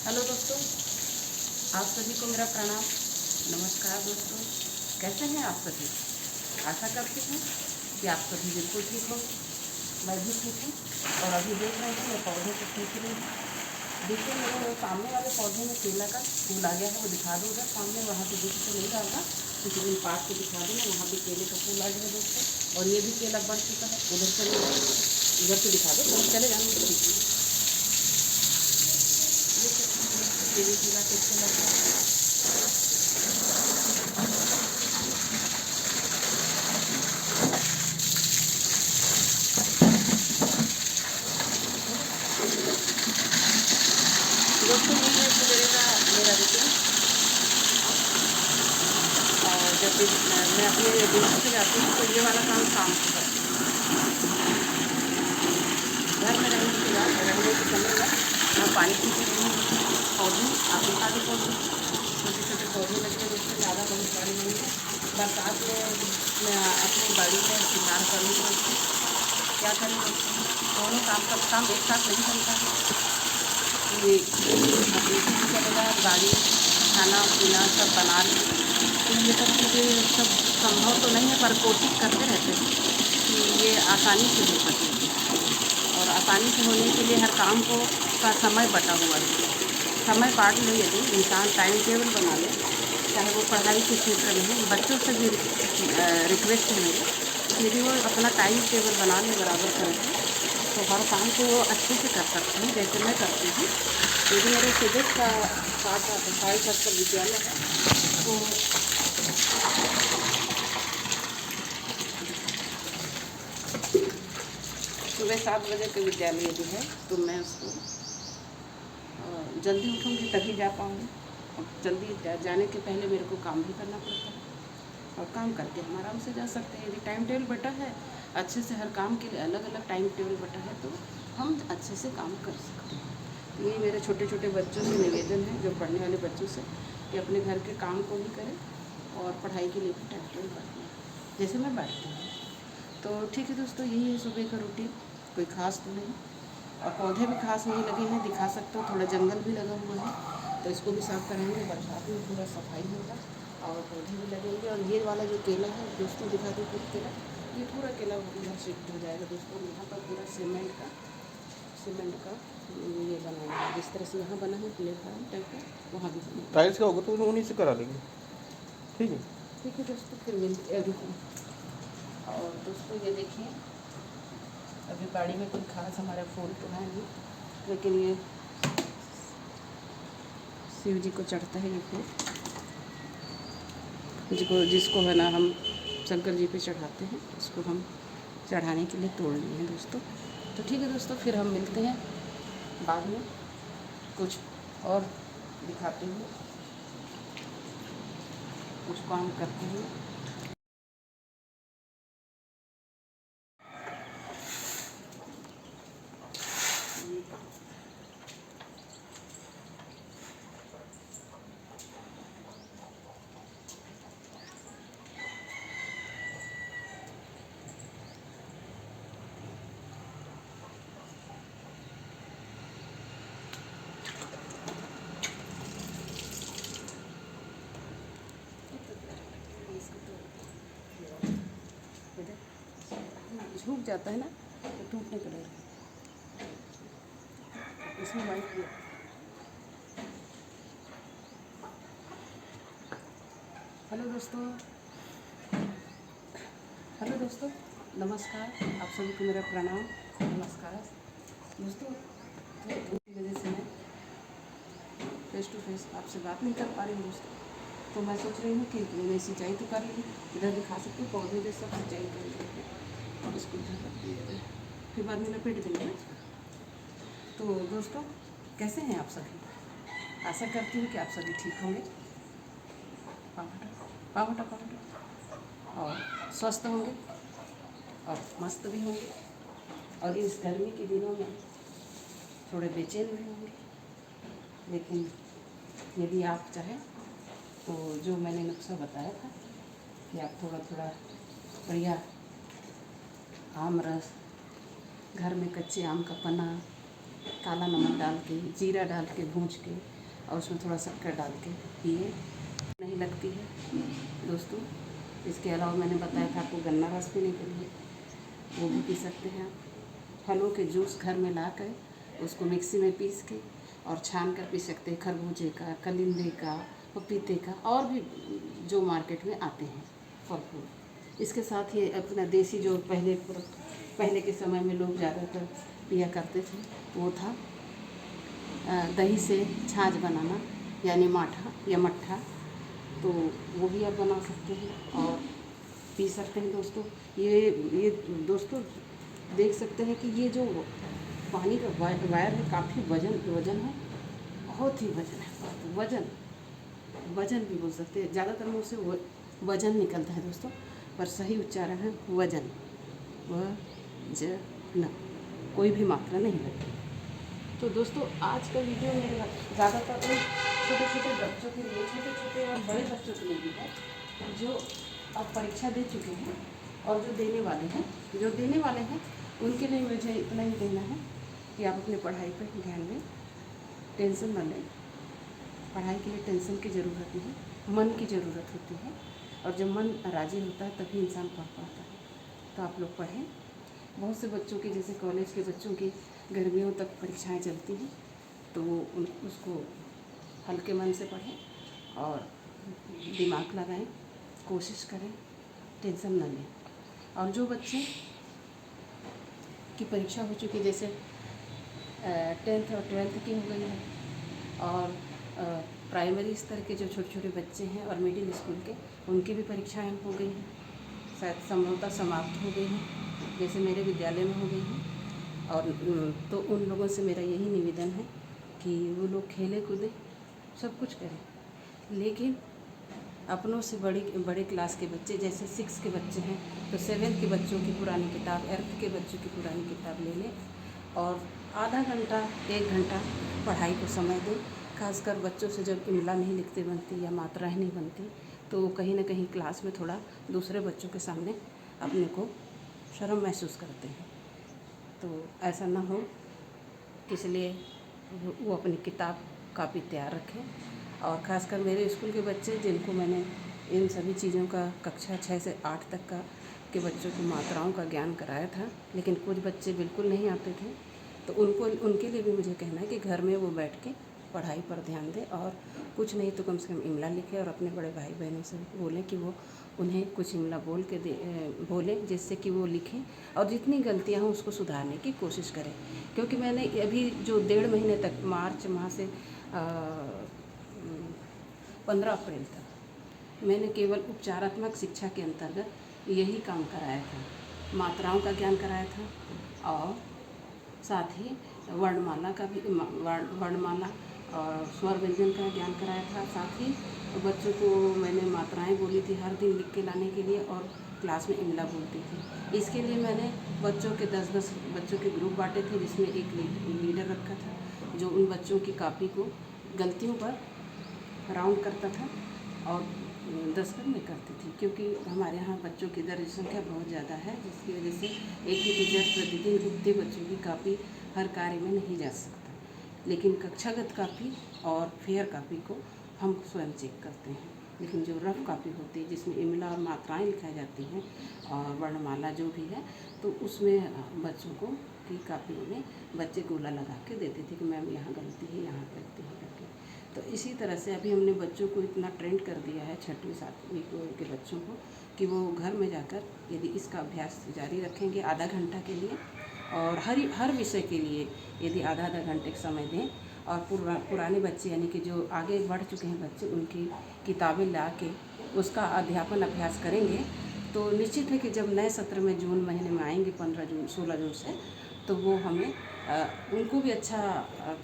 Hello दोस्तों, आप सभी को मेरा प्रणाम। नमस्कार दोस्तों, कैसे हैं आप सभी? आशा करती हूँ कि आप सभी बिल्कुल ठीक हो। मैं भी ठीक हूँ। और अभी देख रहे हैं मैं पौधे को सींच रही हूँ। देखिए मेरे सामने वाले पौधे में केला का फूल आ गया है, वो दिखा दो उधर सामने, वहाँ पे दिख तो नहीं रहा था, किसी दिन पास को दिखा दूँ ना, वहाँ भी केले का फूल आ गया है दोस्तों। और ये भी केला बढ़ चुका है, उधर चले जाओ, उधर से दिखा दो, चले जाना। ये भी केला कैसे लग रहा है। दोस्तों यही है सवेरे का मेरा रूटीन। और जब भी मैं अपने ड्यूटी से जाती हूँ तो ये वाला काम शाम को करती हूँ। घर में रहने के बाद रहने के समय में मैं पानी पीती हूँ। पौधे आप दिखा दो, पौधे छोटे छोटे पौधे लगे हैं जिससे ज़्यादा बहुत बड़े नहीं है। बरसात में मैं अपनी बाड़ी में सुधार करूँगी। क्या करें दोनों काम एक साथ नहीं चलता है। ये चलेगा, गाड़ी खाना पीना सब बना लें, तो ये सब चीज़ें सब संभव तो नहीं है, पर कोशिश करते रहते हैं कि ये आसानी से हो सके। और आसानी से होने के लिए हर काम को का समय बटा हुआ है। समय बांट ले, यदि इंसान टाइम टेबल बना ले, चाहे वो पढ़ाई के क्षेत्र में हो, बच्चों से भी रिक्वेस्ट है मेरी, यदि वो अपना टाइम टेबल बना ले बराबर करें तो हर काम को वो अच्छे से कर सकते हैं, जैसे मैं करती हूँ। यदि मेरे फिजिक्स का पाठ साढ़े 7 का विद्यालय है तो सुबह 7 बजे का विद्यालय यदि है तो मैं उसको जल्दी उठूँगी तभी जा पाऊँगी। और जल्दी जाने के पहले मेरे को काम भी करना पड़ता है, और काम करके हम आराम से जा सकते हैं। यदि टाइम टेबल बटा है अच्छे से, हर काम के लिए अलग अलग टाइम टेबल बटा है, तो हम अच्छे से काम कर सकते हैं। तो ये मेरे छोटे छोटे बच्चों से निवेदन है, जो पढ़ने वाले बच्चों से, कि अपने घर के काम को भी करें और पढ़ाई के लिए भी टाइम टेबल बनाएं, जैसे मैं बैठती हूँ। तो ठीक है दोस्तों, यही है सुबह का रूटीन, कोई ख़ास तो नहीं। और पौधे भी खास नहीं लगे हैं, दिखा सकते हो, थोड़ा जंगल भी लगा हुआ है, तो इसको भी साफ़ कराएंगे। बरसात में पूरा सफाई होगा और पौधे भी लगेंगे। और ये वाला जो केला है दोस्तों, दिखा दो खुद केला, ये पूरा केला इधर शिफ्ट हो जाएगा दोस्तों। यहाँ पर पूरा सीमेंट का ये बनाना है, जिस तरह से यहाँ बना है प्लेटफार्म टाइप का, वहाँ भी बना टाइल्स का होगा तो उन्हीं से करा लेंगे। ठीक है, ठीक है दोस्तों, फिर मिलते हैं। और दोस्तों ये देखिए, अभी बाड़ी में कोई खास हमारा फूल तो है नहीं, लेकिन ये शिव जी को चढ़ता है ये फूल, जिसको है ना हम शंकर जी पे चढ़ाते हैं, इसको हम चढ़ाने के लिए तोड़ लिए हैं दोस्तों। तो ठीक है दोस्तों, फिर हम मिलते हैं बाद में, कुछ और दिखाते हुए, कुछ काम करते हुए। झुक जाता है ना तो टूटने का डर है, इसमें वाइट किया। हेलो दोस्तों, नमस्कार, आप सभी को मेरा प्रणाम। नमस्कार दोस्तों, तो वजह से मैं फेस टू फेस आपसे बात नहीं कर पा रही हूँ दोस्तों। तो मैं सोच रही हूँ कि मैं सिंचाई तो कर ली, इधर दिखा सकती हूँ पौधे जैसे सब सिंचाई कर ली, और इसको इधर रख दिया, फिर बाद में लपेट देंगे। तो दोस्तों कैसे हैं आप सभी? आशा करती हूँ कि आप सभी ठीक होंगे, पावटा और स्वस्थ होंगे और मस्त भी होंगे। और इस गर्मी के दिनों में थोड़े बेचैन भी होंगे, लेकिन यदि आप चाहें तो जो मैंने नुस्खा बताया था कि आप थोड़ा थोड़ा बढ़िया आम रस, घर में कच्चे आम का पन्ना, काला नमक डाल के, जीरा डाल के भूंज के और उसमें थोड़ा शक्कर डाल के पिए, नहीं लगती है दोस्तों। इसके अलावा मैंने बताया था आपको गन्ना रस पीने के लिए, वो भी पी सकते हैं आप। फलों के जूस घर में ला कर उसको मिक्सी में पीस के और छान कर पी सकते हैं, खरबूजे का, कलिंदे का, पपीते का, और भी जो मार्केट में आते हैं फल फूल। इसके साथ ही अपना देसी जो पहले के समय में लोग ज़्यादातर पिया करते थे, वो था दही से छाछ बनाना, यानी माठा या मट्ठा। तो वो भी आप बना सकते हैं और पी सकते हैं दोस्तों। ये दोस्तों देख सकते हैं कि ये जो पानी का वायर है काफ़ी वजन है, बहुत ही वजन है। वजन भी बोल सकते हैं, ज़्यादातर मुँह से वजन निकलता है दोस्तों, पर सही उच्चारण है वजन, वजन, कोई भी मात्रा नहीं लगती। तो दोस्तों आज का वीडियो मेरे ज़्यादातर छोटे छोटे बच्चों के लिए, छोटे छोटे और बड़े बच्चों के लिए भी है, जो अब परीक्षा दे चुके हैं और जो देने वाले हैं उनके लिए मुझे इतना ही कहना है कि आप अपनी पढ़ाई पर ध्यान दें, टेंशन न लें। पढ़ाई के लिए टेंशन की ज़रूरत नहीं, मन की ज़रूरत होती है, और जब मन राज़ी होता है तभी इंसान पढ़ पाता है। तो आप लोग पढ़ें। बहुत से बच्चों की, जैसे कॉलेज के बच्चों की गर्मियों तक परीक्षाएं चलती हैं, तो वो उसको हल्के मन से पढ़ें और दिमाग लगाएं, कोशिश करें, टेंशन न लें। और जो बच्चे की परीक्षा हो चुकी, जैसे 10th और 12th की हो गई है, और प्राइमरी स्तर के जो छोटे छोटे बच्चे हैं और मिडिल स्कूल के, उनकी भी परीक्षाएं हो गई हैं, शायद संभवतः समाप्त हो गई हैं, जैसे मेरे विद्यालय में हो गई हैं। और तो उन लोगों से मेरा यही निवेदन है कि वो लोग खेले कूदें, सब कुछ करें, लेकिन अपनों से बड़े क्लास के बच्चे, जैसे 6 के बच्चे हैं तो 7th के बच्चों की पुरानी किताब, 8th के बच्चों की पुरानी किताब ले लें और आधा घंटा 1 घंटा पढ़ाई को समय दें। खासकर बच्चों से जब इमला नहीं लिखते बनती या मात्राएं नहीं बनती, तो कहीं ना कहीं क्लास में थोड़ा दूसरे बच्चों के सामने अपने को शर्म महसूस करते हैं। तो ऐसा ना हो, इसलिए वो अपनी किताब कापी तैयार रखें। और ख़ासकर मेरे स्कूल के बच्चे, जिनको मैंने इन सभी चीज़ों का कक्षा 6 से 8 तक का के बच्चों को मात्राओं का ज्ञान कराया था, लेकिन कुछ बच्चे बिल्कुल नहीं आते थे, तो उनके लिए भी मुझे कहना है कि घर में वो बैठ के पढ़ाई पर ध्यान दें, और कुछ नहीं तो कम से कम इमला लिखें, और अपने बड़े भाई बहनों से बोलें कि वो उन्हें कुछ इमला बोलें, जिससे कि वो लिखें और जितनी गलतियां हों उसको सुधारने की कोशिश करें। क्योंकि मैंने अभी जो 1.5 महीने तक, मार्च माह से 15 अप्रैल तक, मैंने केवल उपचारात्मक शिक्षा के अंतर्गत यही काम कराया था। मात्राओं का ज्ञान कराया था और साथ ही वर्णमाला का भी, वर्णमाला और स्वर व्यंजन का ज्ञान कराया था। साथ ही बच्चों को मैंने मात्राएं बोली थी हर दिन लिख के लाने के लिए, और क्लास में इमला बोलती थी। इसके लिए मैंने बच्चों के 10-10 बच्चों के ग्रुप बांटे थे, जिसमें एक लीडर रखा था जो उन बच्चों की कापी को गलतियों पर राउंड करता था और दस्तखत में करती थी। क्योंकि हमारे यहाँ बच्चों की दर्ज संख्या बहुत ज़्यादा है, जिसकी वजह से एक ही टीचर प्रतिदिन उतने बच्चों की कापी हर कार्य में नहीं जा सकता, लेकिन कक्षागत कापी और फेयर कापी को हम स्वयं चेक करते हैं। लेकिन जो रफ कापी होती है, जिसमें इमला और मात्राएं लिखाई जाती हैं और वर्णमाला जो भी है, तो उसमें बच्चों को की कापियों में बच्चे गोला लगा के देते थे कि मैम यहाँ गलती है, यहाँ गलती है करके। तो इसी तरह से अभी हमने बच्चों को इतना ट्रेंड कर दिया है, 6वीं 7वीं के बच्चों को, कि वो घर में जाकर यदि इसका अभ्यास जारी रखेंगे आधा घंटा के लिए, और हर विषय के लिए यदि आधा घंटे का समय दें, और पुराने बच्चे यानी कि जो आगे बढ़ चुके हैं बच्चे, उनकी किताबें ला के उसका अध्यापन अभ्यास करेंगे, तो निश्चित है कि जब नए सत्र में जून महीने में आएंगे 15 जून 16 जून से, तो वो हमें उनको भी अच्छा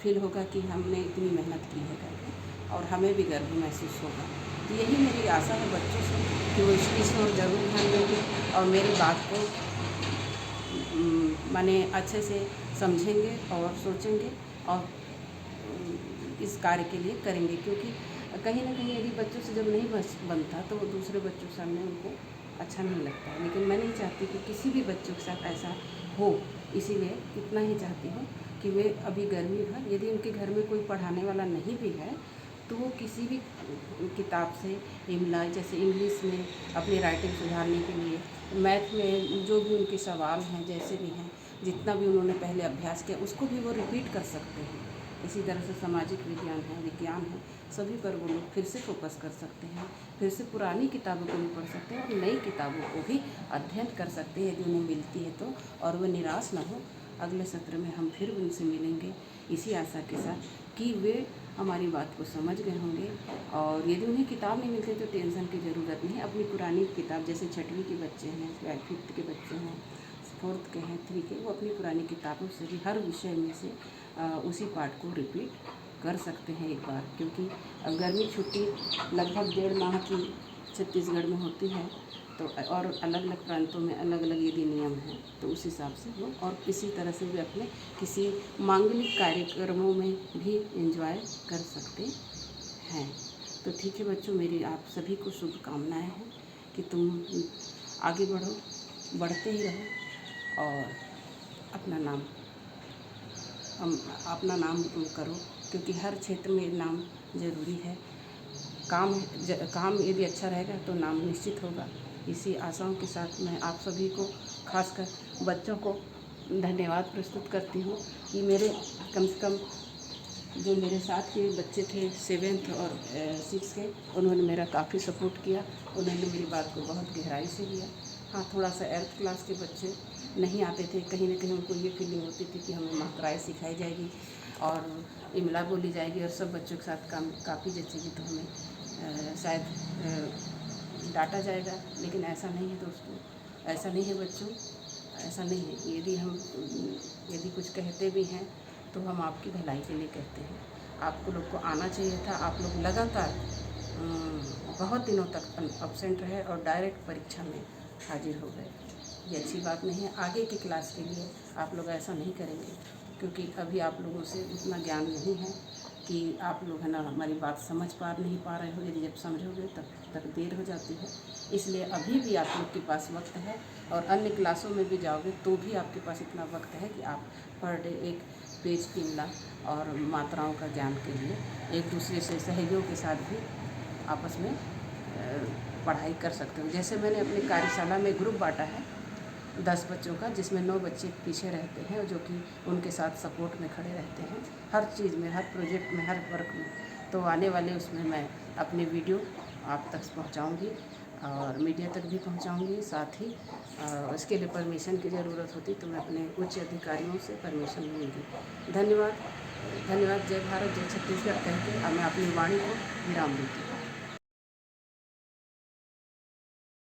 फील होगा कि हमने इतनी मेहनत की है करके, और हमें भी गर्व महसूस होगा। तो यही मेरी आशा है बच्चों से कि वो इस ओर ज़रूर ध्यान देंगे और मेरी बात को माने अच्छे से समझेंगे और सोचेंगे और इस कार्य के लिए करेंगे। क्योंकि कहीं ना कहीं यदि बच्चों से जब नहीं बनता, तो वो दूसरे बच्चों के सामने उनको अच्छा नहीं लगता है। लेकिन मैं नहीं चाहती कि किसी भी बच्चों के साथ ऐसा हो, इसीलिए इतना ही चाहती हूँ कि कि वे अभी गर्मी भर यदि उनके घर में कोई पढ़ाने वाला नहीं भी है तो वो किसी भी किताब से इमला जैसे इंग्लिश में अपनी राइटिंग सुधारने के लिए, मैथ में जो भी उनके सवाल हैं जैसे भी हैं, जितना भी उन्होंने पहले अभ्यास किया उसको भी वो रिपीट कर सकते हैं। इसी तरह से सामाजिक विज्ञान है, विज्ञान है, सभी पर वो लोग फिर से फोकस कर सकते हैं, फिर से पुरानी किताबों को भी पढ़ सकते हैं और नई किताबों को भी अध्ययन कर सकते हैं यदि उन्हें मिलती है तो, और वो निराश ना हो। अगले सत्र में हम फिर उनसे मिलेंगे इसी आशा के साथ कि वे हमारी बात को समझ गए होंगे। और यदि उन्हें किताब नहीं मिलती तो टेंशन की ज़रूरत नहीं, अपनी पुरानी किताब जैसे 6वीं के बच्चे हैं, 5th के बच्चे हैं, 4th के हैं, 3 के, वो अपनी पुरानी किताबों से भी हर विषय में से उसी पाठ को रिपीट कर सकते हैं एक बार, क्योंकि गर्मी छुट्टी लगभग 1.5 माह की छत्तीसगढ़ में होती है तो, और अलग अलग प्रांतों में अलग अलग यदि नियम हैं तो उस हिसाब से वो, और इसी तरह से वे अपने किसी मांगलिक कार्यक्रमों में भी एंजॉय कर सकते हैं। तो ठीक है बच्चों, मेरी आप सभी को शुभकामनाएं हैं कि तुम आगे बढ़ो, बढ़ते ही रहो और अपना नाम करो, क्योंकि हर क्षेत्र में नाम ज़रूरी है। काम यदि अच्छा रहेगा तो नाम निश्चित होगा। इसी आशाओं के साथ मैं आप सभी को, खासकर बच्चों को धन्यवाद प्रस्तुत करती हूँ कि मेरे कम से कम जो मेरे साथ के बच्चे थे 7th और 6th के, उन्होंने मेरा काफ़ी सपोर्ट किया, उन्होंने मेरी बात को बहुत गहराई से लिया। हाँ, थोड़ा सा 8th क्लास के बच्चे नहीं आते थे, कहीं ना कहीं उनको ये फीलिंग होती थी कि हमें मात्राएँ सिखाई जाएगी और इमला बोली जाएगी और सब बच्चों के साथ काफ़ी जचेगी तो हमें शायद डांटा जाएगा, लेकिन ऐसा नहीं है दोस्तों, ऐसा नहीं है बच्चों, ऐसा नहीं है। यदि कुछ कहते भी हैं तो हम आपकी भलाई के लिए कहते हैं। आपको लोग को आना चाहिए था, आप लोग लगातार बहुत दिनों तक अब्सेंट रहे और डायरेक्ट परीक्षा में हाजिर हो गए। ये अच्छी बात नहीं है। आगे की क्लास के लिए आप लोग ऐसा नहीं करेंगे, क्योंकि अभी आप लोगों से उतना ज्ञान नहीं है कि आप लोग है ना हमारी बात समझ नहीं पा रहे हो। यदि जब समझोगे तब तक देर हो जाती है, इसलिए अभी भी आप लोग के पास वक्त है, और अन्य क्लासों में भी जाओगे तो भी आपके पास इतना वक्त है कि आप पर डे एक पेज की इमला और मात्राओं का ज्ञान के लिए एक दूसरे से सहयोग के साथ भी आपस में पढ़ाई कर सकते हो। जैसे मैंने अपनी कार्यशाला में ग्रुप बांटा है 10 बच्चों का, जिसमें 9 बच्चे पीछे रहते हैं और जो कि उनके साथ सपोर्ट में खड़े रहते हैं हर चीज़ में, हर प्रोजेक्ट में, हर वर्क में। तो आने वाले उसमें मैं अपने वीडियो आप तक पहुंचाऊंगी और मीडिया तक भी पहुंचाऊंगी। साथ ही इसके लिए परमिशन की ज़रूरत होती तो मैं अपने उच्च अधिकारियों से परमिशन लूँगी। धन्यवाद। जय भारत, जय छत्तीसगढ़ कहकर मैं अपनी वाणी को विराम देती हूँ।